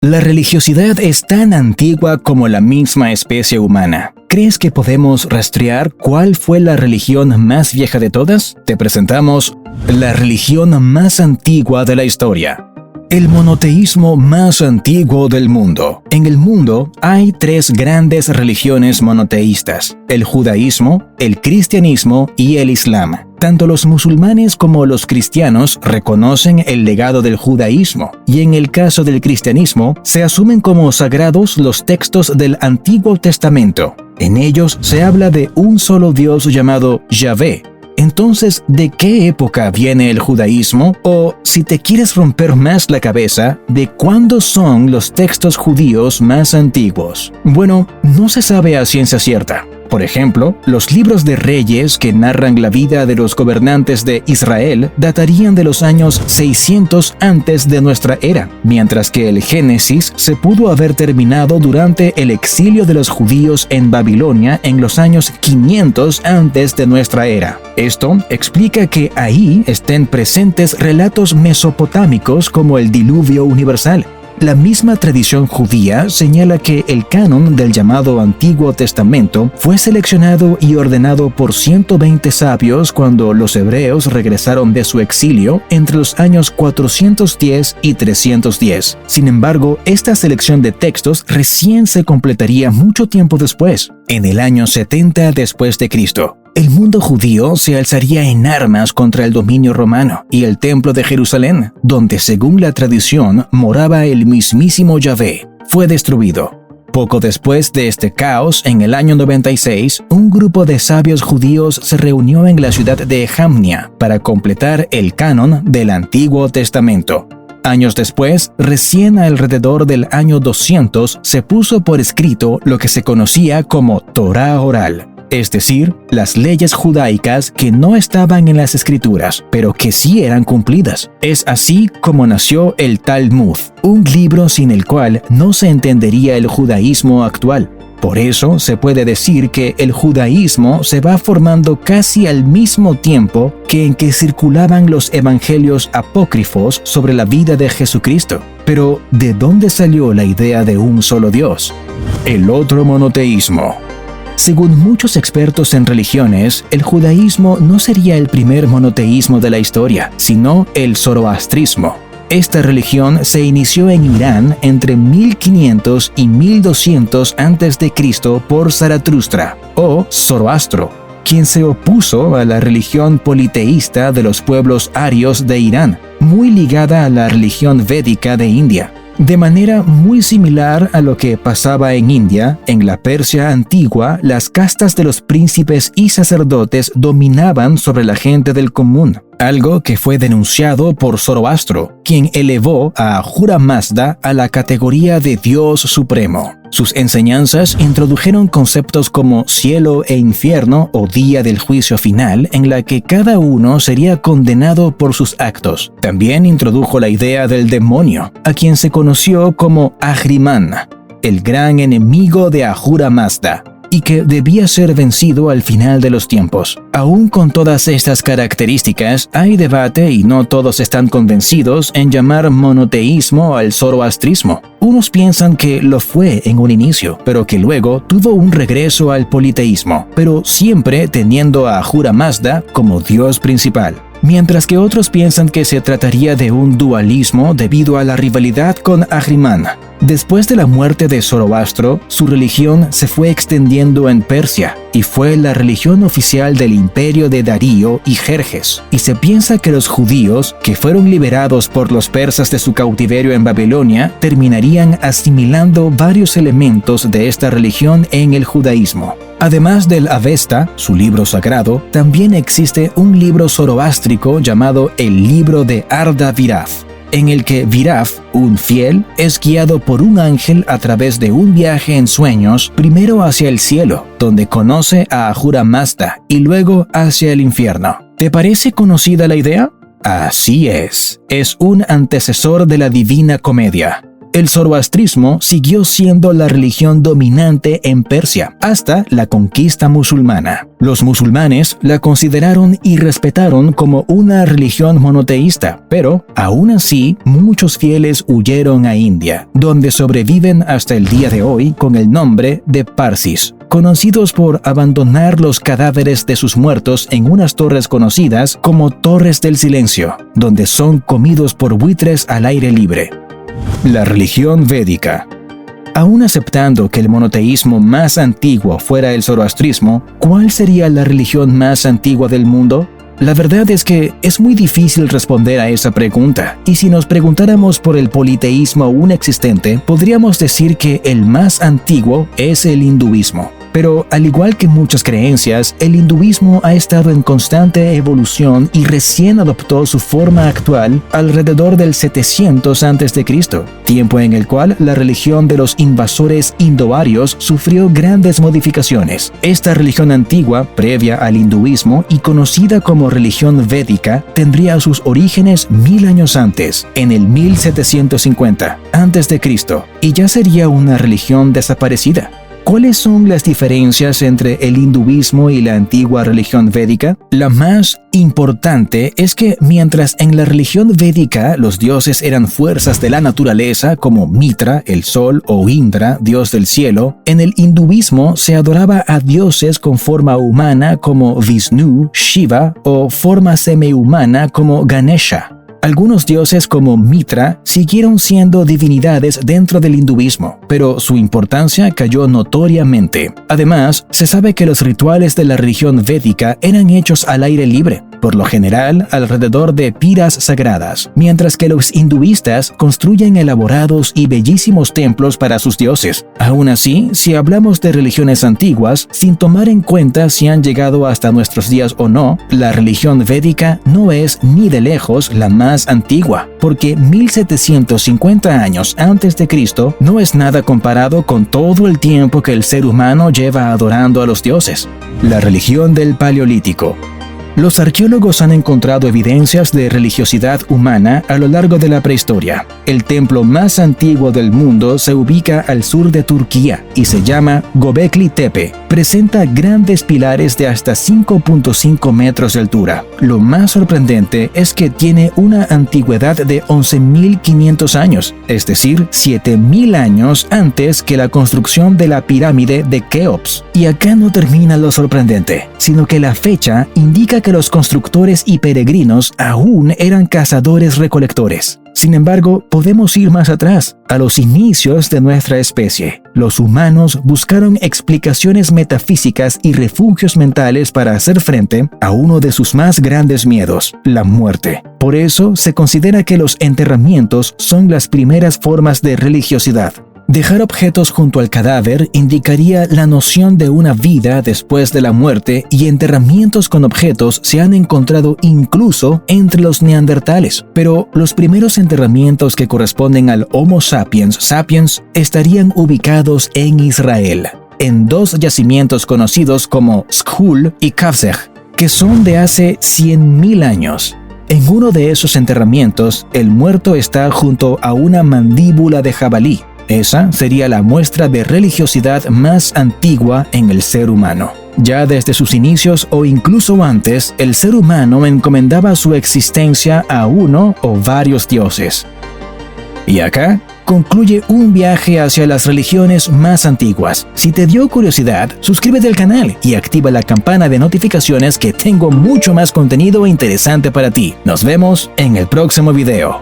La religiosidad es tan antigua como la misma especie humana. ¿Crees que podemos rastrear cuál fue la religión más vieja de todas? Te presentamos la religión más antigua de la historia. El monoteísmo más antiguo del mundo. En el mundo hay tres grandes religiones monoteístas: el judaísmo, el cristianismo y el islam. Tanto los musulmanes como los cristianos reconocen el legado del judaísmo, y en el caso del cristianismo se asumen como sagrados los textos del Antiguo Testamento. En ellos se habla de un solo Dios llamado Yahvé. Entonces, ¿de qué época viene el judaísmo? O, si te quieres romper más la cabeza, ¿de cuándo son los textos judíos más antiguos? Bueno, no se sabe a ciencia cierta. Por ejemplo, los libros de Reyes que narran la vida de los gobernantes de Israel datarían de los años 600 antes de nuestra era, mientras que el Génesis se pudo haber terminado durante el exilio de los judíos en Babilonia en los años 500 antes de nuestra era. Esto explica que ahí estén presentes relatos mesopotámicos como el diluvio universal. La misma tradición judía señala que el canon del llamado Antiguo Testamento fue seleccionado y ordenado por 120 sabios cuando los hebreos regresaron de su exilio entre los años 410 y 310. Sin embargo, esta selección de textos recién se completaría mucho tiempo después, en el año 70 después de Cristo. El mundo judío se alzaría en armas contra el dominio romano y el templo de Jerusalén, donde según la tradición moraba el mismísimo Yahvé, fue destruido. Poco después de este caos, en el año 96, un grupo de sabios judíos se reunió en la ciudad de Jamnia para completar el canon del Antiguo Testamento. Años después, recién alrededor del año 200, se puso por escrito lo que se conocía como Torá oral, es decir, las leyes judaicas que no estaban en las escrituras, pero que sí eran cumplidas. Es así como nació el Talmud, un libro sin el cual no se entendería el judaísmo actual. Por eso se puede decir que el judaísmo se va formando casi al mismo tiempo en que circulaban los evangelios apócrifos sobre la vida de Jesucristo. Pero, ¿de dónde salió la idea de un solo Dios? El otro monoteísmo. Según muchos expertos en religiones, el judaísmo no sería el primer monoteísmo de la historia, sino el zoroastrismo. Esta religión se inició en Irán entre 1500 y 1200 a.C. por Zaratustra, o Zoroastro, quien se opuso a la religión politeísta de los pueblos arios de Irán, muy ligada a la religión védica de India. De manera muy similar a lo que pasaba en India, en la Persia antigua, las castas de los príncipes y sacerdotes dominaban sobre la gente del común, algo que fue denunciado por Zoroastro, quien elevó a Ahura Mazda a la categoría de Dios Supremo. Sus enseñanzas introdujeron conceptos como cielo e infierno o día del juicio final, en la que cada uno sería condenado por sus actos. También introdujo la idea del demonio, a quien se conoció como Ahriman, el gran enemigo de Ahura Mazda, y que debía ser vencido al final de los tiempos. Aún con todas estas características, hay debate y no todos están convencidos en llamar monoteísmo al zoroastrismo. Unos piensan que lo fue en un inicio, pero que luego tuvo un regreso al politeísmo, pero siempre teniendo a Ahura Mazda como dios principal. Mientras que otros piensan que se trataría de un dualismo debido a la rivalidad con Ahriman. Después de la muerte de Zoroastro, su religión se fue extendiendo en Persia y fue la religión oficial del imperio de Darío y Jerjes. Y se piensa que los judíos, que fueron liberados por los persas de su cautiverio en Babilonia, terminarían asimilando varios elementos de esta religión en el judaísmo. Además del Avesta, su libro sagrado, también existe un libro zoroástrico llamado el Libro de Arda Viraf, en el que Viraf, un fiel, es guiado por un ángel a través de un viaje en sueños, primero hacia el cielo, donde conoce a Ahura Mazda, y luego hacia el infierno. ¿Te parece conocida la idea? Así es un antecesor de la Divina Comedia. el zoroastrismo siguió siendo la religión dominante en Persia hasta la conquista musulmana. Los musulmanes la consideraron y respetaron como una religión monoteísta, pero aún así muchos fieles huyeron a India, donde sobreviven hasta el día de hoy con el nombre de Parsis, conocidos por abandonar los cadáveres de sus muertos en unas torres conocidas como Torres del Silencio, donde son comidos por buitres al aire libre. La religión védica. Aún aceptando que el monoteísmo más antiguo fuera el zoroastrismo, ¿cuál sería la religión más antigua del mundo? La verdad es que es muy difícil responder a esa pregunta, y si nos preguntáramos por el politeísmo aún existente, podríamos decir que el más antiguo es el hinduismo. Pero al igual que muchas creencias, el hinduismo ha estado en constante evolución y recién adoptó su forma actual alrededor del 700 a.C., tiempo en el cual la religión de los invasores indoarios sufrió grandes modificaciones. Esta religión antigua, previa al hinduismo y conocida como religión védica, tendría sus orígenes 1000 años antes, en el 1750 a.C., y ya sería una religión desaparecida. ¿Cuáles son las diferencias entre el hinduismo y la antigua religión védica? La más importante es que mientras en la religión védica los dioses eran fuerzas de la naturaleza como Mitra, el sol, o Indra, dios del cielo, en el hinduismo se adoraba a dioses con forma humana como Vishnu, Shiva, o forma semihumana como Ganesha. Algunos dioses como Mitra siguieron siendo divinidades dentro del hinduismo, pero su importancia cayó notoriamente. Además, se sabe que los rituales de la religión védica eran hechos al aire libre, por lo general alrededor de piras sagradas, mientras que los hinduistas construyen elaborados y bellísimos templos para sus dioses. Aún así, si hablamos de religiones antiguas, sin tomar en cuenta si han llegado hasta nuestros días o no, la religión védica no es ni de lejos la más antigua, porque 1750 años antes de Cristo no es nada comparado con todo el tiempo que el ser humano lleva adorando a los dioses. La religión del Paleolítico. Los arqueólogos han encontrado evidencias de religiosidad humana a lo largo de la prehistoria. El templo más antiguo del mundo se ubica al sur de Turquía y se llama Göbekli Tepe. Presenta grandes pilares de hasta 5.5 metros de altura. Lo más sorprendente es que tiene una antigüedad de 11.500 años, es decir, 7.000 años antes que la construcción de la pirámide de Keops. Y acá no termina lo sorprendente, sino que la fecha indica que los constructores y peregrinos aún eran cazadores-recolectores. Sin embargo, podemos ir más atrás, a los inicios de nuestra especie. Los humanos buscaron explicaciones metafísicas y refugios mentales para hacer frente a uno de sus más grandes miedos, la muerte. Por eso se considera que los enterramientos son las primeras formas de religiosidad. Dejar objetos junto al cadáver indicaría la noción de una vida después de la muerte, y enterramientos con objetos se han encontrado incluso entre los neandertales. Pero los primeros enterramientos que corresponden al Homo sapiens sapiens estarían ubicados en Israel, en dos yacimientos conocidos como Shkhul y Kafzeh, que son de hace 100.000 años. En uno de esos enterramientos, el muerto está junto a una mandíbula de jabalí. Esa sería la muestra de religiosidad más antigua en el ser humano. Ya desde sus inicios o incluso antes, el ser humano encomendaba su existencia a uno o varios dioses. Y acá concluye un viaje hacia las religiones más antiguas. Si te dio curiosidad, suscríbete al canal y activa la campana de notificaciones, que tengo mucho más contenido interesante para ti. Nos vemos en el próximo video.